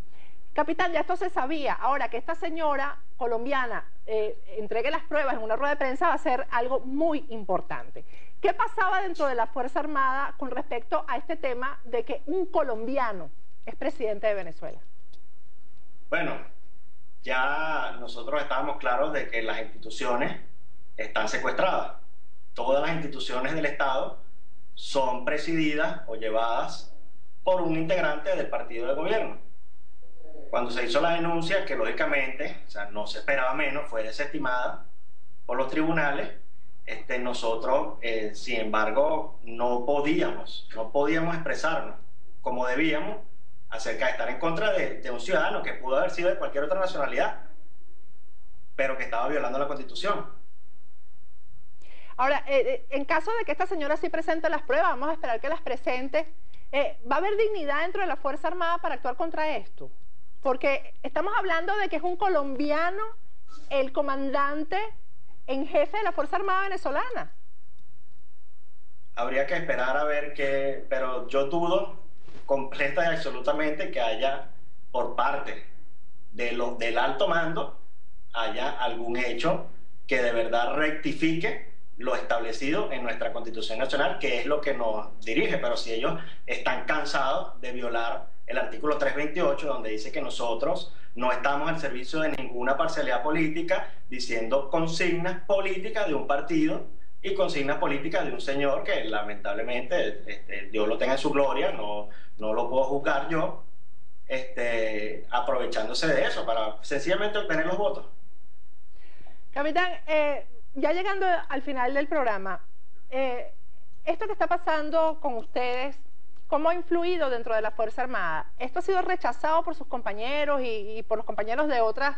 Capitán, ya esto se sabía. Ahora que esta señora colombiana entregue las pruebas en una rueda de prensa va a ser algo muy importante. ¿Qué pasaba dentro de la Fuerza Armada con respecto a este tema de que un colombiano es presidente de Venezuela? Bueno, ya nosotros estábamos claros de que las instituciones están secuestradas. todas las instituciones del Estado son presididas o llevadas por un integrante del partido de gobierno. Cuando se hizo la denuncia, que lógicamente, o sea, no se esperaba menos, fue desestimada por los tribunales, nosotros, sin embargo, no podíamos expresarnos como debíamos acerca de estar en contra de un ciudadano que pudo haber sido de cualquier otra nacionalidad, pero que estaba violando la Constitución. Ahora, en caso de que esta señora sí presente las pruebas, vamos a esperar que las presente, ¿va a haber dignidad dentro de la Fuerza Armada para actuar contra esto? Porque estamos hablando de que es un colombiano el comandante en jefe de la Fuerza Armada venezolana. Habría que esperar a ver qué, pero yo dudo completa y absolutamente que haya por parte del alto mando haya algún hecho que de verdad rectifique lo establecido en nuestra Constitución Nacional, que es lo que nos dirige. Pero si ellos están cansados de violar el artículo 328, donde dice que nosotros no estamos al servicio de ninguna parcialidad política, diciendo consignas políticas de un partido y consignas políticas de un señor que lamentablemente, Dios lo tenga en su gloria, no lo puedo juzgar yo, aprovechándose de eso para sencillamente obtener los votos. Capitán, ya llegando al final del programa, esto que está pasando con ustedes, ¿cómo ha influido dentro de la Fuerza Armada? ¿Esto ha sido rechazado por sus compañeros y por los compañeros de otras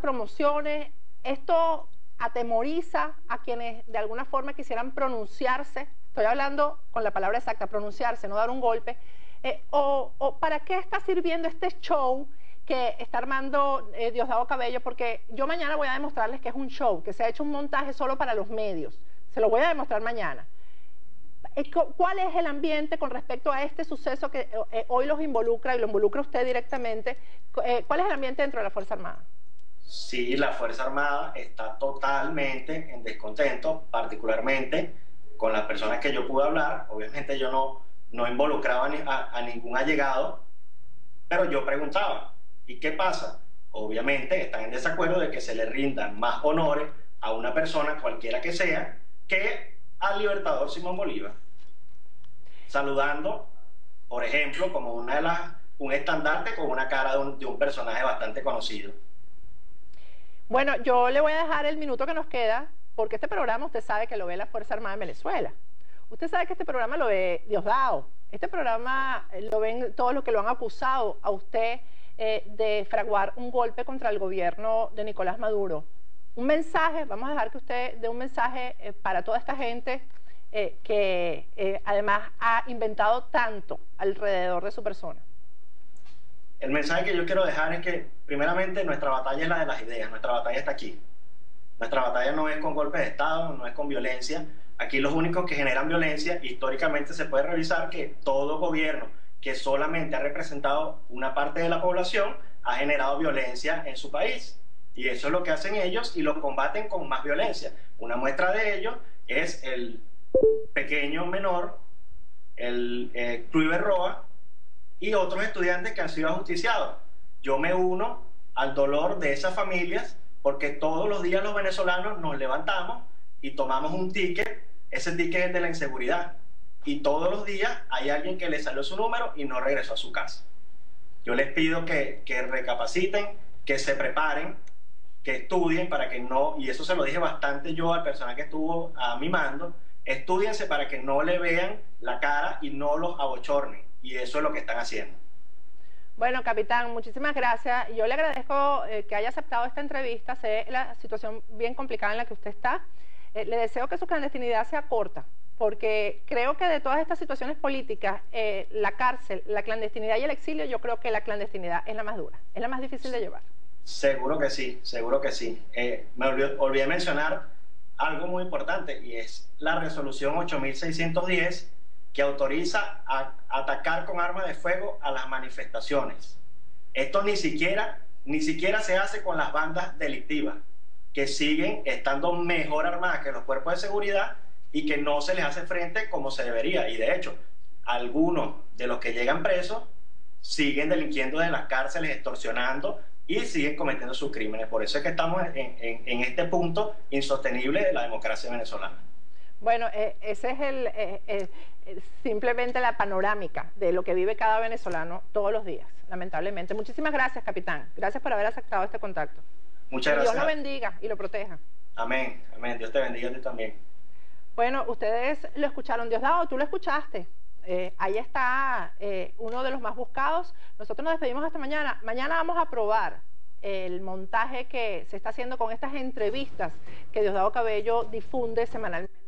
promociones? ¿Esto atemoriza a quienes de alguna forma quisieran pronunciarse? Estoy hablando con la palabra exacta, pronunciarse, no dar un golpe. ¿O para qué está sirviendo este show que está armando Diosdado Cabello? Porque yo mañana voy a demostrarles que es un show, que se ha hecho un montaje solo para los medios. Se lo voy a demostrar mañana. ¿Cuál es el ambiente con respecto a este suceso que hoy los involucra y lo involucra usted directamente? ¿Cuál es el ambiente dentro de la Fuerza Armada? Sí, la Fuerza Armada está totalmente en descontento, particularmente con las personas que yo pude hablar. Obviamente yo no involucraba a ningún allegado, pero yo preguntaba, ¿y qué pasa? Obviamente están en desacuerdo de que se le rindan más honores a una persona, cualquiera que sea, que al libertador Simón Bolívar. Saludando, por ejemplo, como un estandarte con una cara de un personaje bastante conocido. Bueno, yo le voy a dejar el minuto que nos queda, porque este programa usted sabe que lo ve la Fuerza Armada de Venezuela. Usted sabe que este programa lo ve Diosdado. Este programa lo ven todos los que lo han acusado a usted de fraguar un golpe contra el gobierno de Nicolás Maduro. Un mensaje, vamos a dejar que usted dé un mensaje para toda esta gente que además ha inventado tanto alrededor de su persona. El mensaje que yo quiero dejar es que, primeramente, nuestra batalla es la de las ideas, nuestra batalla está aquí. Nuestra batalla no es con golpes de Estado, no es con violencia. Aquí los únicos que generan violencia, históricamente se puede revisar que todo gobierno que solamente ha representado una parte de la población ha generado violencia en su país. Y eso es lo que hacen ellos y lo combaten con más violencia. Una muestra de ello es el pequeño menor, el Kluivert Roa, y otros estudiantes que han sido ajusticiados. Yo me uno al dolor de esas familias porque todos los días los venezolanos nos levantamos y tomamos un ticket. Ese ticket es de la inseguridad y todos los días hay alguien que le salió su número y no regresó a su casa. Yo les pido que recapaciten, que se preparen, que estudien para que no, y eso se lo dije bastante yo al personal que estuvo a mi mando, estúdiense para que no le vean la cara y no los abochornen. Y eso es lo que están haciendo. Bueno, capitán, muchísimas gracias. Yo le agradezco que haya aceptado esta entrevista. Sé la situación bien complicada en la que usted está. Le deseo que su clandestinidad sea corta, porque creo que de todas estas situaciones políticas, la cárcel, la clandestinidad y el exilio, yo creo que la clandestinidad es la más dura, es la más difícil de llevar. Seguro que sí, seguro que sí. Me olvidé mencionar algo muy importante y es la resolución 8610 que autoriza a atacar con armas de fuego a las manifestaciones. Esto ni siquiera se hace con las bandas delictivas, que siguen estando mejor armadas que los cuerpos de seguridad y que no se les hace frente como se debería. Y de hecho, algunos de los que llegan presos siguen delinquiendo en las cárceles, extorsionando y siguen cometiendo sus crímenes. Por eso es que estamos en este punto insostenible de la democracia venezolana. Bueno, ese es simplemente la panorámica de lo que vive cada venezolano todos los días, lamentablemente. Muchísimas gracias, capitán. Gracias por haber aceptado este contacto. Muchas gracias. Dios lo bendiga y lo proteja. Amén, amén. Dios te bendiga a ti también. Bueno, ustedes lo escucharon. Diosdado, tú lo escuchaste. Ahí está uno de los más buscados. Nosotros nos despedimos hasta mañana. Mañana vamos a probar el montaje que se está haciendo con estas entrevistas que Diosdado Cabello difunde semanalmente.